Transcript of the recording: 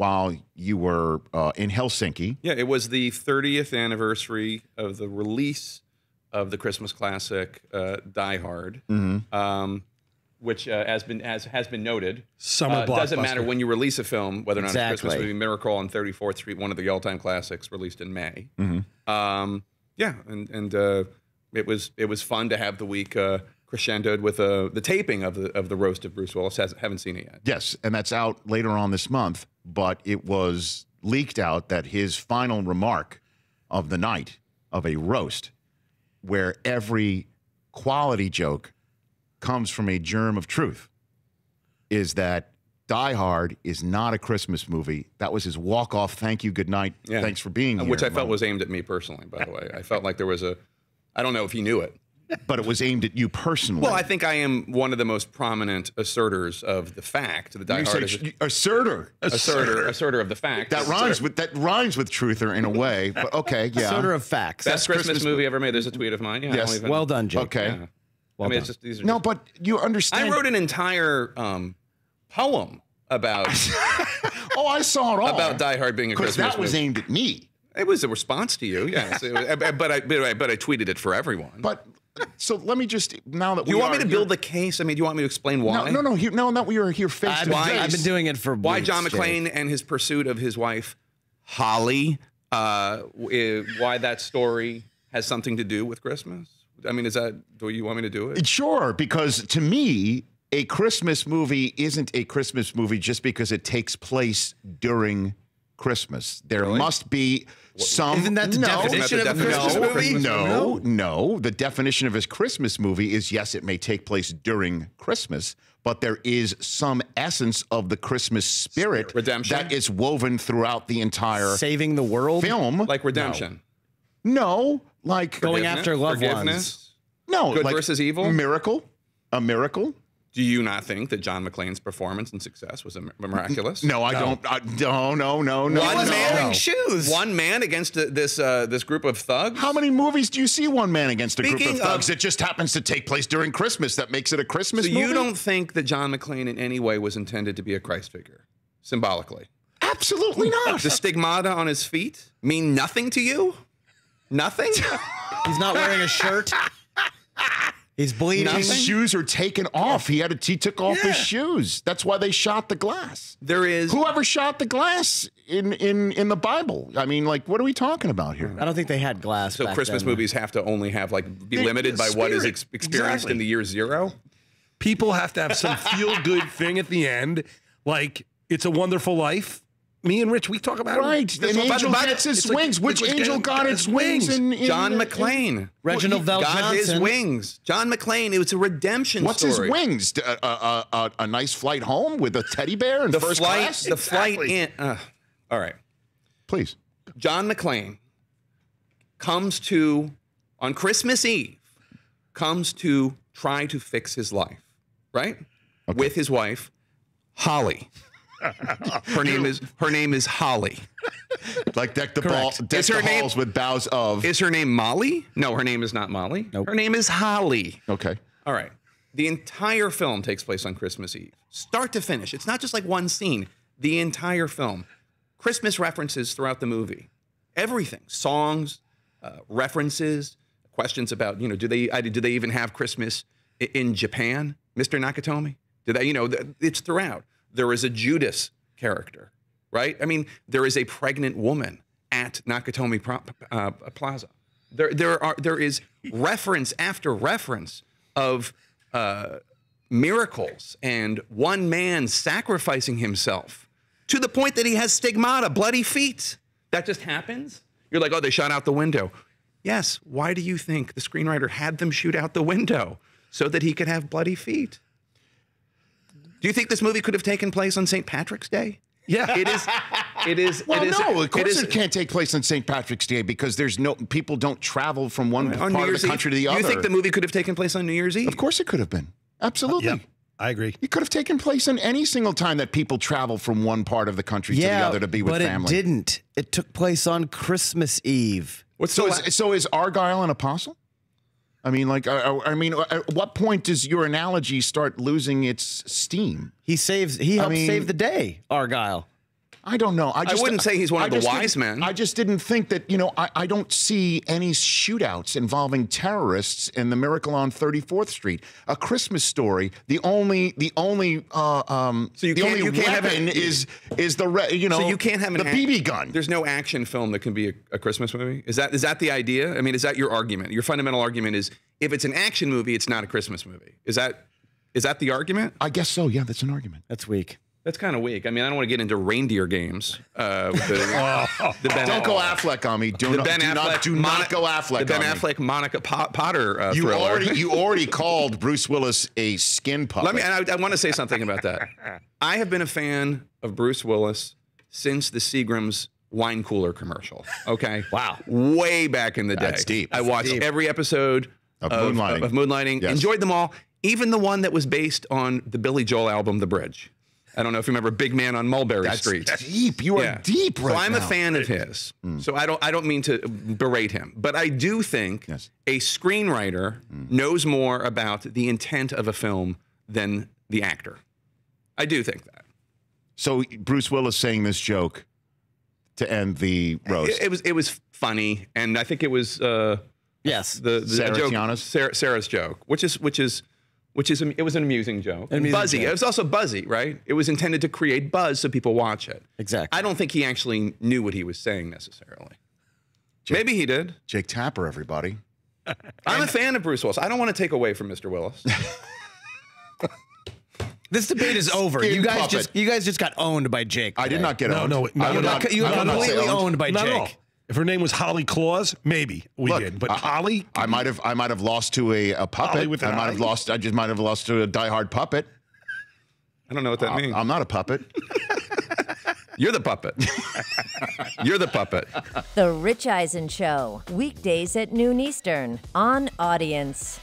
while you were in Helsinki. Yeah, it was the 30th anniversary of the release of the Christmas classic Die Hard, which has been noted. Summer blockbuster. Doesn't matter when you release a film, whether or not it's a Christmas movie. Miracle on 34th Street, one of the all-time classics, released in May. Yeah, and it was fun to have the week crescendoed with the taping of the roast of Bruce Willis. Haven't seen it yet. Yes, and that's out later on this month. But it was leaked out that his final remark of the night of a roast, where every quality joke comes from a germ of truth, is that Die Hard is not a Christmas movie. That was his walk-off, thank you, good night, thanks for being here. Which I felt was aimed at me personally, by the way. I felt like there was I don't know if he knew it. But it was aimed at you personally. Well, I think I am one of the most prominent assertors of the fact that Die Hard is asserter of the fact. That rhymes with truther in a way. But okay, yeah. Asserter of facts. Best Christmas movie ever made. There's a tweet of mine. Yeah, yes. Well done, Jake. Okay. Yeah. Well it's done. just these are no, but you understand. I wrote an entire poem about. Oh, I saw it all about Die Hard being a Christmas movie. Because that was aimed at me. It was a response to you, yes. but I tweeted it for everyone. But so let me just now that do you want me to build the case? I mean, do you want me to explain why? No. We are here face to face. I've been doing it for why weeks, John McClane and his pursuit of his wife Holly. Why that story has something to do with Christmas? I mean, do you want me to do it? Sure, because to me, a Christmas movie isn't a Christmas movie just because it takes place during Christmas. There must be some. Isn't that the definition of a Christmas movie? No. The definition of a Christmas movie is, yes, it may take place during Christmas, but there is some essence of the Christmas spirit redemption that is woven throughout the entire saving the world film, like redemption. No, like going after loved ones. No, good like versus evil. A miracle. Do you not think that John McClane's performance and success was miraculous? No, I don't. No. One man wearing shoes. One man against this group of thugs. How many movies do you see one man against a group of thugs that just happens to take place during Christmas? That makes it a Christmas movie. So you don't think that John McClane in any way was intended to be a Christ figure, symbolically? Absolutely not. The stigmata on his feet mean nothing to you? Nothing? He's not wearing a shirt. He's bleeding. His shoes are taken off. He took off his shoes. That's why they shot the glass. Whoever shot the glass in the Bible. I mean, like, what are we talking about here? I don't think they had glass. So back Christmas then. movies have to only have be limited by what is experienced in the year zero. People have to have some feel-good thing at the end, like It's a Wonderful Life. Me and Rich, we talk about it. Right. An angel gets his wings. Which angel got its wings? John McClane. Reginald Val Johnson. Got his wings. John McClane. It was a redemption What's story. What's his wings? A nice flight home with a teddy bear in first class? The flight in. All right. Please. John McClane comes to, on Christmas Eve, comes to try to fix his life, right? Okay. With his wife, Holly. Her name is Holly. Like deck the halls with boughs of. Is her name Molly? No, her name is not Molly. Nope. Her name is Holly. Okay. All right. The entire film takes place on Christmas Eve, start to finish. It's not just like one scene. The entire film, Christmas references throughout the movie, everything, songs, references, questions about do they even have Christmas in Japan, Mr. Nakatomi? Do they? It's throughout. There is a Judas character, right? I mean, there is a pregnant woman at Nakatomi Plaza. There is reference after reference of miracles and one man sacrificing himself to the point that he has stigmata, bloody feet. That just happens. You're like, oh, they shot out the window. Yes. Why do you think the screenwriter had them shoot out the window? So that he could have bloody feet. Do you think this movie could have taken place on St. Patrick's Day? Yeah, it is. Well, no, of course it can't take place on St. Patrick's Day because people don't travel from one part of the country to the other. You think the movie could have taken place on New Year's Eve? Of course it could have been. Absolutely. Yeah, I agree. It could have taken place in any single time that people travel from one part of the country to the other to be with family. But it didn't. It took place on Christmas Eve. So is Argyle an apostle? I mean, at what point does your analogy start losing its steam? He helped save the day, Argyle. I don't know. I wouldn't say he's one of the wise men. I just didn't think that, I don't see any shootouts involving terrorists in The Miracle on 34th Street. A Christmas Story, the only weapon is the So you can't have the BB gun. There's no action film that can be a Christmas movie? Is that the idea? I mean, is that your argument? Your fundamental argument is if it's an action movie, it's not a Christmas movie. Is that the argument? I guess so, yeah, that's an argument. That's weak. That's kind of weak. I mean, I don't want to get into reindeer games. Don't go Affleck on me. Do not go Affleck the Ben on me. Affleck Monica Potter You thriller. you already called Bruce Willis a skin puppet. I want to say something about that. I have been a fan of Bruce Willis since the Seagram's wine cooler commercial. Okay. Wow. Way back in the day. That's deep. I watched every episode Of Moonlighting. Of Moonlighting. Yes. Enjoyed them all. Even the one that was based on the Billy Joel album, The Bridge. I don't know if you remember Big Man on Mulberry Street. That's deep. You are deep right now. So I'm a fan of his. So I don't mean to berate him, but I do think a screenwriter knows more about the intent of a film than the actor. I do think that. So Bruce Willis saying this joke to end the roast. It was funny, and I think it was Yes. the Sarah joke, Tiana's? Sarah's joke, which is it was an amusing joke. Buzzy. joke. It was also buzzy, right? It was intended to create buzz so people watch it. Exactly. I don't think he actually knew what he was saying necessarily. Maybe he did. Jake Tapper, everybody. I'm a fan of Bruce Willis. I don't want to take away from Mr. Willis. This debate is over. Skin You guys puppet. just got owned by Jake. I did not get owned. no, I would not- You I got would not say completely owned by Not at all. Jake. If her name was Holly Claus, maybe we Look, did. But Holly, I might have lost to a puppet. Holly with an I eye. just might have lost to a diehard puppet. I don't know what that means. I'm not a puppet. You're the puppet. You're the puppet. The Rich Eisen Show, weekdays at noon Eastern on Audience.